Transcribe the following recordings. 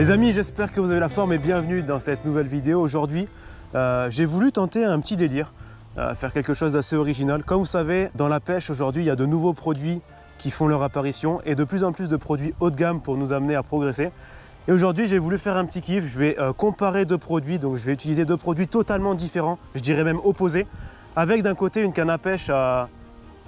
Les amis, j'espère que vous avez la forme et bienvenue dans cette nouvelle vidéo. Aujourd'hui, j'ai voulu tenter un petit délire, faire quelque chose d'assez original. Comme vous savez, dans la pêche aujourd'hui, il y a de nouveaux produits qui font leur apparition et de plus en plus de produits haut de gamme pour nous amener à progresser. Et aujourd'hui, j'ai voulu faire un petit kiff. Je vais comparer deux produits, donc je vais utiliser deux produits totalement différents, je dirais même opposés, avec d'un côté une canne à pêche à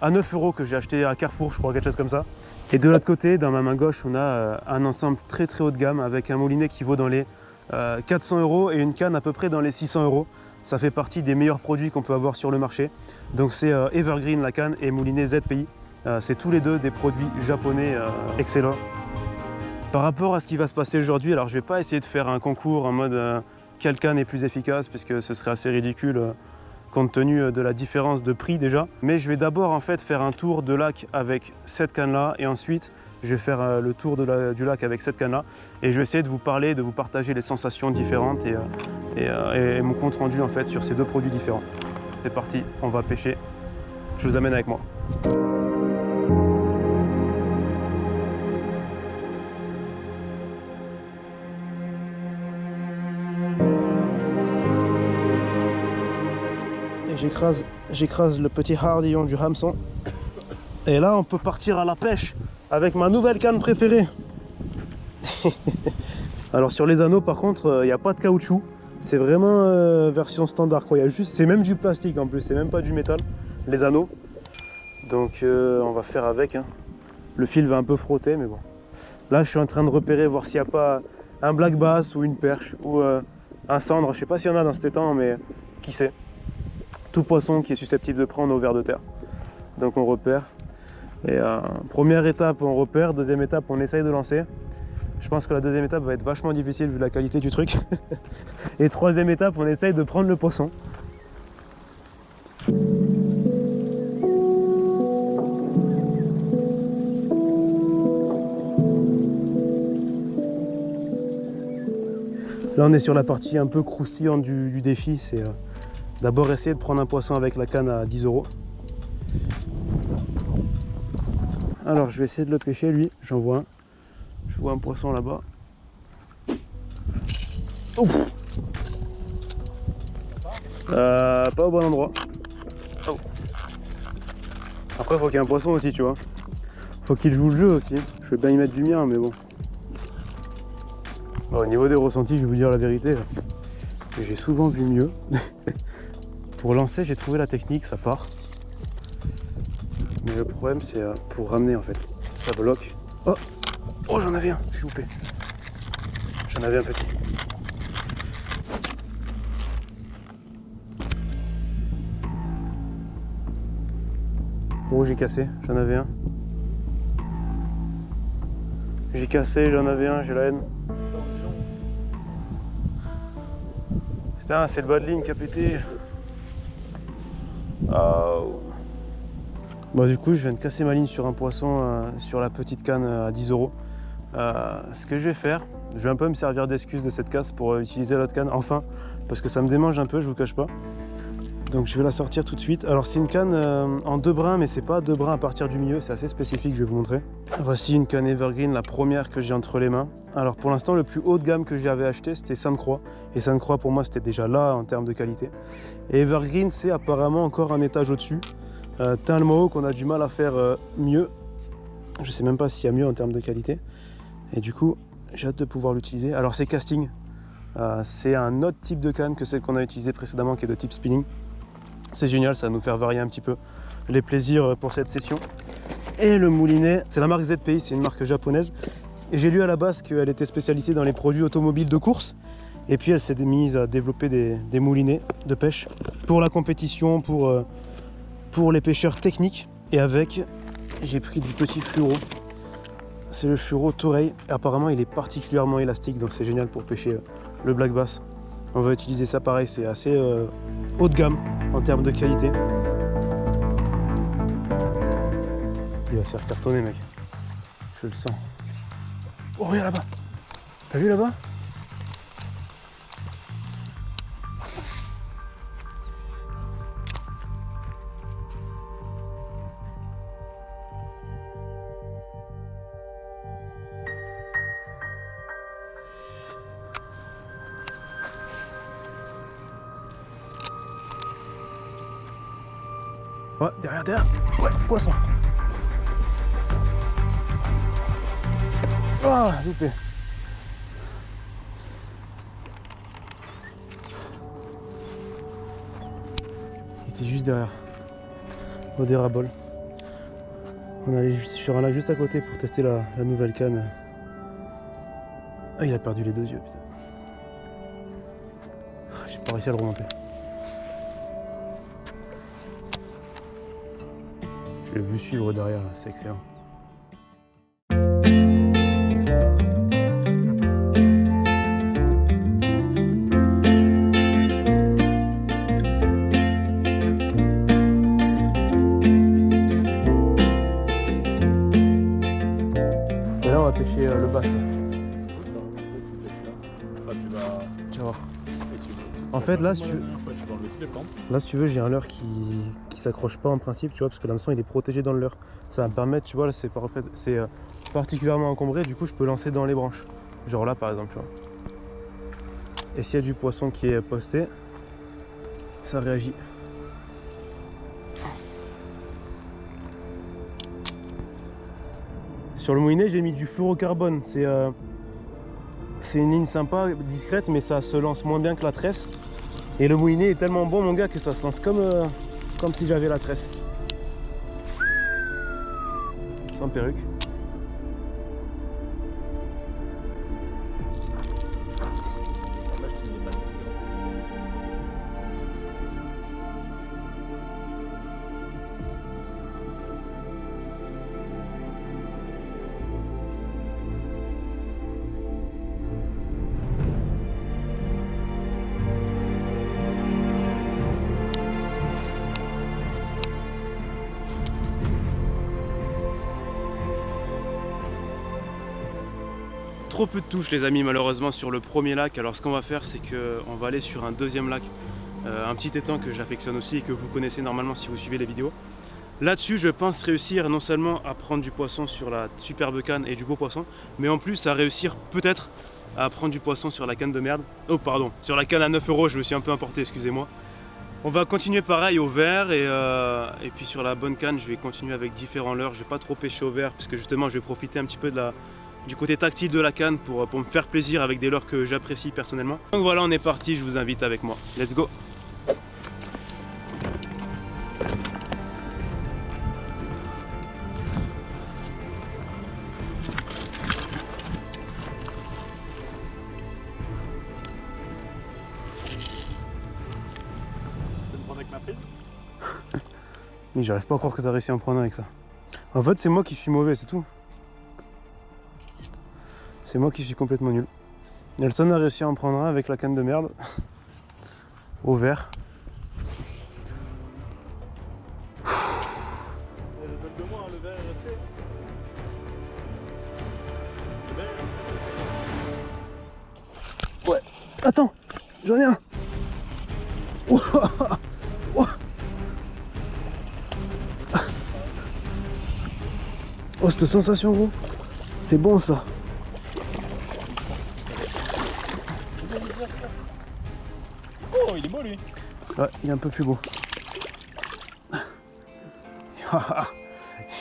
9 € que j'ai acheté à Carrefour, je crois, quelque chose comme ça. Et de l'autre côté, dans ma main gauche, on a un ensemble très haut de gamme avec un moulinet qui vaut dans les 400 € et une canne à peu près dans les 600 €. Ça fait partie des meilleurs produits qu'on peut avoir sur le marché. Donc c'est Evergreen la canne et moulinet ZPI. C'est tous les deux des produits japonais excellents. Par rapport à ce qui va se passer aujourd'hui, alors je ne vais pas essayer de faire un concours en mode quelle canne est plus efficace, puisque ce serait assez ridicule compte tenu de la différence de prix déjà. Mais je vais d'abord en fait faire un tour de lac avec cette canne là et ensuite je vais faire le tour du lac avec cette canne là et je vais essayer de vous parler, de vous partager les sensations différentes et mon compte rendu en fait sur ces deux produits différents. C'est parti, on va pêcher, je vous amène avec moi. J'écrase le petit hardillon du hameçon. Et là, on peut partir à la pêche avec ma nouvelle canne préférée. Alors sur les anneaux, par contre, il n'y a pas de caoutchouc. C'est vraiment version standard, quoi. C'est même du plastique en plus, c'est même pas du métal, les anneaux. Donc on va faire avec. Hein. Le fil va un peu frotter, mais bon. Là, je suis en train de repérer, voir s'il n'y a pas un black bass ou une perche ou un cendre. Je sais pas s'il y en a dans cet étang, mais qui sait. Tout poisson qui est susceptible de prendre au vers de terre. Donc on repère. Et première étape, on repère. Deuxième étape, on essaye de lancer. Je pense que la deuxième étape va être vachement difficile vu la qualité du truc. Et troisième étape, on essaye de prendre le poisson. Là, on est sur la partie un peu croustillante du défi. C'est d'abord essayer de prendre un poisson avec la canne à 10 €. Alors je vais essayer de le pêcher lui, j'en vois un. Je vois un poisson là-bas. Pas au bon endroit. Oh. Après faut qu'il y ait un poisson aussi, tu vois. Faut qu'il joue le jeu aussi. Je vais bien y mettre du mien, mais bon. Bon, au niveau des ressentis, je vais vous dire la vérité. J'ai souvent vu mieux. Pour lancer, j'ai trouvé la technique, ça part. Mais le problème, c'est pour ramener en fait. Ça bloque. Oh, oh, j'en avais un, j'ai loupé. J'en avais un petit. Oh, j'ai cassé, j'en avais un. J'ai cassé, j'en avais un, j'ai la haine. Putain, c'est le bas de ligne qui a pété. Oh. Bon, du coup, je viens de casser ma ligne sur un poisson sur la petite canne à 10 €. Ce que je vais faire, je vais un peu me servir d'excuse de cette casse pour utiliser l'autre canne, enfin, parce que ça me démange un peu, je vous cache pas. Donc je vais la sortir tout de suite. Alors c'est une canne en deux brins, mais c'est pas deux brins à partir du milieu, c'est assez spécifique, je vais vous montrer. Voici une canne Evergreen, la première que j'ai entre les mains. Alors pour l'instant, le plus haut de gamme que j'avais acheté, c'était Sainte-Croix. Et Sainte-Croix, pour moi, c'était déjà là en termes de qualité. Et Evergreen, c'est apparemment encore un étage au-dessus. Talmao qu'on a du mal à faire mieux. Je sais même pas s'il y a mieux en termes de qualité. Et du coup, j'ai hâte de pouvoir l'utiliser. Alors c'est casting. C'est un autre type de canne que celle qu'on a utilisée précédemment, qui est de type spinning. C'est génial, ça va nous faire varier un petit peu les plaisirs pour cette session. Et le moulinet, c'est la marque ZPI, c'est une marque japonaise. Et j'ai lu à la base qu'elle était spécialisée dans les produits automobiles de course. Et puis elle s'est mise à développer des moulinets de pêche pour la compétition, pour les pêcheurs techniques. Et avec, j'ai pris du petit fluoro. C'est le fluoro Toray. Apparemment, il est particulièrement élastique, donc c'est génial pour pêcher le black bass. On va utiliser ça pareil, c'est assez haut de gamme en termes de qualité. Il va se faire cartonner, mec. Je le sens. Oh, regarde là-bas. T'as vu là-bas ? Ouais, derrière. Ouais, poisson. Ah, loupé. Il était juste derrière. Au dérabole. On allait sur un lac juste à côté pour tester la nouvelle canne. Ah, il a perdu les 2 yeux, putain. J'ai pas réussi à le remonter. Je l'ai vu suivre derrière, c'est excellent. Et là, on va pêcher le bass. Tu vas voir. En fait, là, si tu veux, j'ai un leurre qui s'accroche pas en principe, tu vois, parce que l'hameçon il est protégé dans le leurre. Ça va me permettre, tu vois, là c'est particulièrement encombré, du coup je peux lancer dans les branches. Genre là par exemple, tu vois. Et s'il y a du poisson qui est posté, ça réagit. Sur le moulinet, j'ai mis du fluorocarbone. C'est une ligne sympa, discrète, mais ça se lance moins bien que la tresse. Et le moulinet est tellement bon, mon gars, que ça se lance comme si j'avais la tresse. Sans perruque. Trop peu de touches les amis malheureusement sur le premier lac. Alors ce qu'on va faire c'est qu'on va aller sur un deuxième lac, un petit étang que j'affectionne aussi et que vous connaissez normalement si vous suivez les vidéos. Là-dessus je pense réussir non seulement à prendre du poisson sur la superbe canne et du beau poisson, mais en plus à réussir peut-être à prendre du poisson sur la canne de merde. Oh pardon, sur la canne à 9 €, je me suis un peu emporté, excusez-moi. On va continuer pareil au vert et puis sur la bonne canne je vais continuer avec différents leurres. Je vais pas trop pêcher au vert parce que justement je vais profiter un petit peu du côté tactile de la canne pour me faire plaisir avec des leurres que j'apprécie personnellement. Donc voilà, on est parti, je vous invite avec moi. Let's go! Mais j'arrive pas à croire que tu as réussi à en prendre avec ça. En fait, c'est moi qui suis mauvais, c'est tout. C'est moi qui suis complètement nul. Nelson a réussi à en prendre un avec la canne de merde. Au vert. Ouais. Attends, j'en ai un. Oh, cette sensation, gros. C'est bon, ça. Oh, il est beau, lui. Ouais, il est un peu plus beau.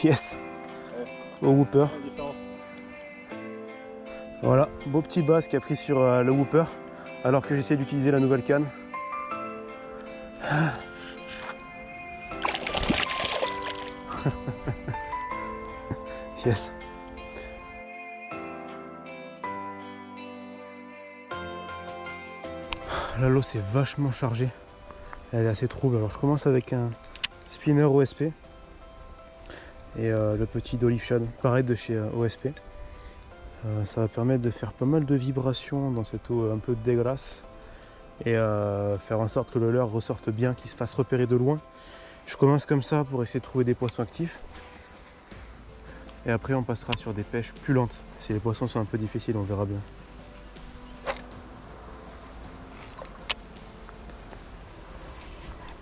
Yes. Au whooper. Voilà, beau petit bass qui a pris sur le whooper, alors que j'essaie d'utiliser la nouvelle canne. Yes. Là, l'eau c'est vachement chargée. Elle est assez trouble. Alors je commence avec un spinner OSP et le petit d'Olive Shad, pareil de chez OSP. Ça va permettre de faire pas mal de vibrations dans cette eau un peu dégueulasse et faire en sorte que le leurre ressorte bien, qu'il se fasse repérer de loin. Je commence comme ça pour essayer de trouver des poissons actifs. Et après on passera sur des pêches plus lentes. Si les poissons sont un peu difficiles, on verra bien.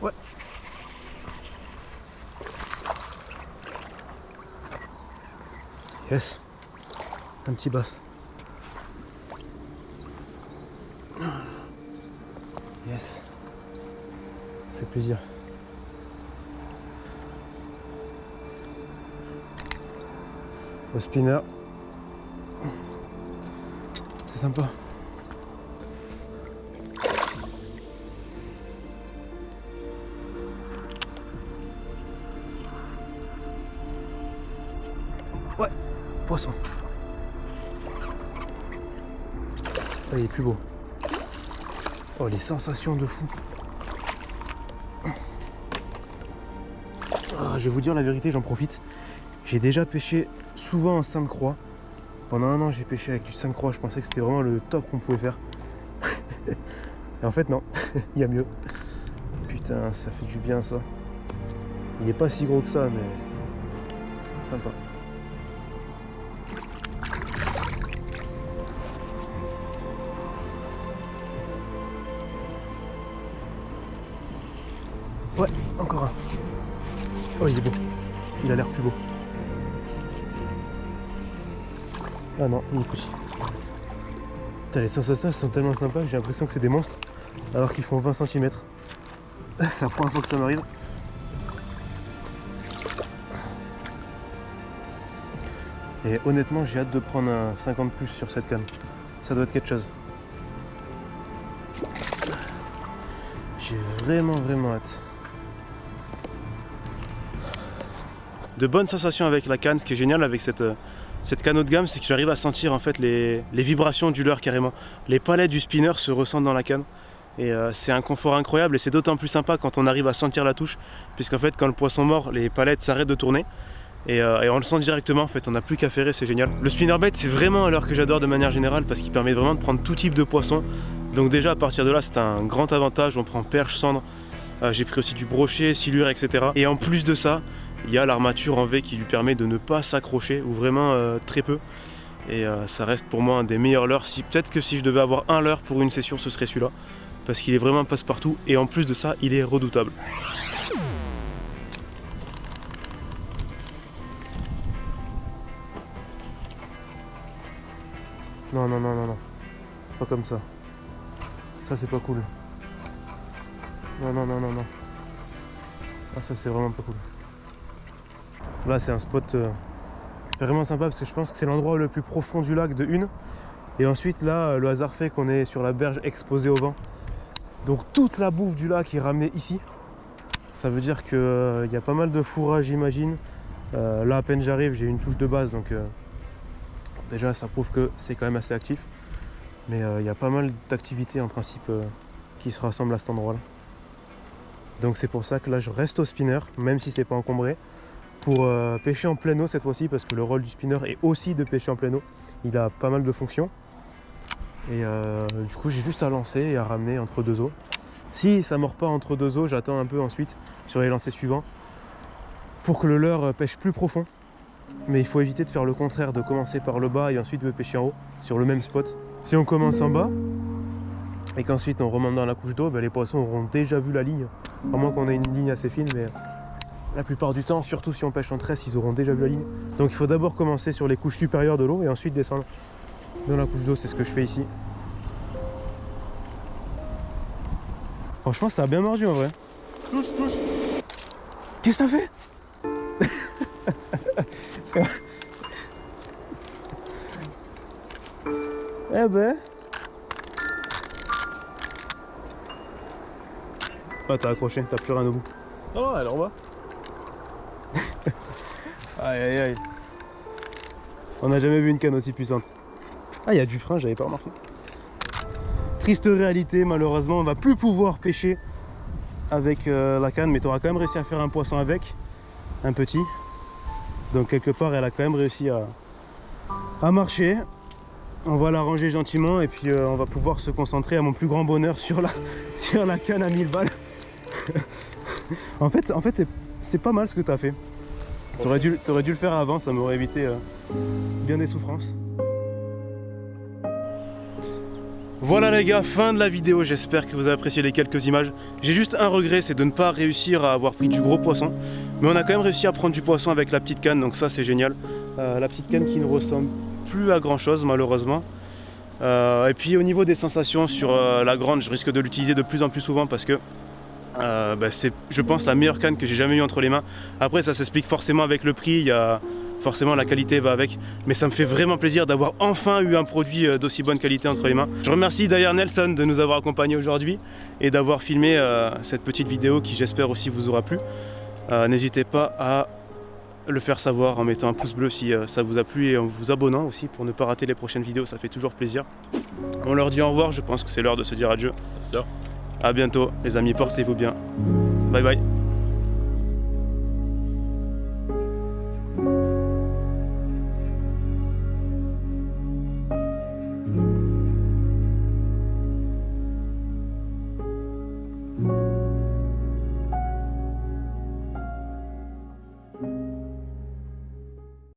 Ouais. Yes. Un petit bass. Yes. Ça fait plaisir. au spinner. C'est sympa. Ouais, poisson. Ah, il est plus beau. Oh, les sensations de fou. Ah, je vais vous dire la vérité, j'en profite. J'ai déjà pêché souvent en Sainte-Croix. Pendant un an, j'ai pêché avec du Sainte-Croix. Je pensais que c'était vraiment le top qu'on pouvait faire. Et en fait, non. Il y a mieux. Putain, ça fait du bien, ça. Il est pas si gros que ça, mais sympa. Ouais, encore un. Oh, il est beau. Il a l'air plus beau. Ah non, il est petit. Putain, les sensations sont tellement sympas, j'ai l'impression que c'est des monstres, alors qu'ils font 20 cm. C'est la première fois que ça m'arrive. Et honnêtement, j'ai hâte de prendre un 50 plus sur cette canne. Ça doit être quelque chose. J'ai vraiment hâte. De bonnes sensations avec la canne. Ce qui est génial avec cette canne haut de gamme, c'est que j'arrive à sentir en fait les vibrations du leurre carrément. Les palettes du spinner se ressentent dans la canne. Et c'est un confort incroyable et c'est d'autant plus sympa quand on arrive à sentir la touche, puisqu'en fait quand le poisson mord, les palettes s'arrêtent de tourner. Et on le sent directement, en fait, on n'a plus qu'à ferrer, c'est génial. Le spinnerbait, c'est vraiment un leurre que j'adore de manière générale parce qu'il permet vraiment de prendre tout type de poisson. Donc déjà à partir de là, c'est un grand avantage, on prend perche, cendre, j'ai pris aussi du brochet, silure, etc. Et en plus de ça, il y a l'armature en V qui lui permet de ne pas s'accrocher, ou vraiment très peu. Et ça reste pour moi un des meilleurs leurres. Peut-être que si je devais avoir un leurre pour une session, ce serait celui-là. Parce qu'il est vraiment passe-partout et en plus de ça, il est redoutable. Non, pas comme ça. Ça c'est pas cool. Non. Ah, ça c'est vraiment pas cool. Là c'est un spot vraiment sympa parce que je pense que c'est l'endroit le plus profond du lac de une. Et ensuite là, le hasard fait qu'on est sur la berge exposée au vent. Donc toute la bouffe du lac est ramenée ici. Ça veut dire qu'il y a pas mal de fourrage, j'imagine. Là à peine j'arrive, j'ai une touche de base, donc déjà ça prouve que c'est quand même assez actif. Mais il y a pas mal d'activités en principe qui se rassemblent à cet endroit là. Donc c'est pour ça que là je reste au spinner, même si c'est pas encombré, pour pêcher en plein eau cette fois-ci, parce que le rôle du spinner est aussi de pêcher en plein eau. Il a pas mal de fonctions. Et du coup j'ai juste à lancer et à ramener entre deux eaux. Si ça mord pas entre deux eaux, j'attends un peu ensuite sur les lancers suivants pour que le leurre pêche plus profond. Mais il faut éviter de faire le contraire, de commencer par le bas et ensuite de pêcher en haut sur le même spot. Si on commence en bas et qu'ensuite on remonte dans la couche d'eau, les poissons auront déjà vu la ligne. À moins qu'on ait une ligne assez fine, mais la plupart du temps, surtout si on pêche en tresse, ils auront déjà vu la ligne. Donc il faut d'abord commencer sur les couches supérieures de l'eau et ensuite descendre dans la couche d'eau. C'est ce que je fais ici. Franchement, ça a bien mordu en vrai. Touche. Qu'est-ce que ça fait? Eh ben. Ah, t'as accroché, t'as plus rien au bout. Non, elle est en bas. Aïe. On n'a jamais vu une canne aussi puissante. Ah, il y a du frein, j'avais pas remarqué. Triste réalité, malheureusement, on va plus pouvoir pêcher avec la canne, mais tu auras quand même réussi à faire un poisson avec, un petit. Donc quelque part, elle a quand même réussi à marcher. On va la ranger gentiment et puis on va pouvoir se concentrer à mon plus grand bonheur sur la canne à 1000 balles. en fait c'est pas mal ce que tu as fait. T'aurais dû le faire avant, ça m'aurait évité bien des souffrances. Voilà les gars, fin de la vidéo, j'espère que vous avez apprécié les quelques images. J'ai juste un regret, c'est de ne pas réussir à avoir pris du gros poisson. Mais on a quand même réussi à prendre du poisson avec la petite canne, donc ça c'est génial. La petite canne qui ne ressemble plus à grand chose malheureusement. Et puis au niveau des sensations sur la grande, je risque de l'utiliser de plus en plus souvent parce que c'est, je pense, la meilleure canne que j'ai jamais eue entre les mains. Après ça s'explique forcément avec le prix, il y a forcément la qualité va avec, mais ça me fait vraiment plaisir d'avoir enfin eu un produit d'aussi bonne qualité entre les mains. Je remercie d'ailleurs Nelson de nous avoir accompagnés aujourd'hui et d'avoir filmé cette petite vidéo qui j'espère aussi vous aura plu. N'hésitez pas à le faire savoir en mettant un pouce bleu si ça vous a plu et en vous abonnant aussi pour ne pas rater les prochaines vidéos, ça fait toujours plaisir. On leur dit au revoir, je pense que c'est l'heure de se dire adieu. C'est ça. A bientôt les amis, portez-vous bien. Bye bye.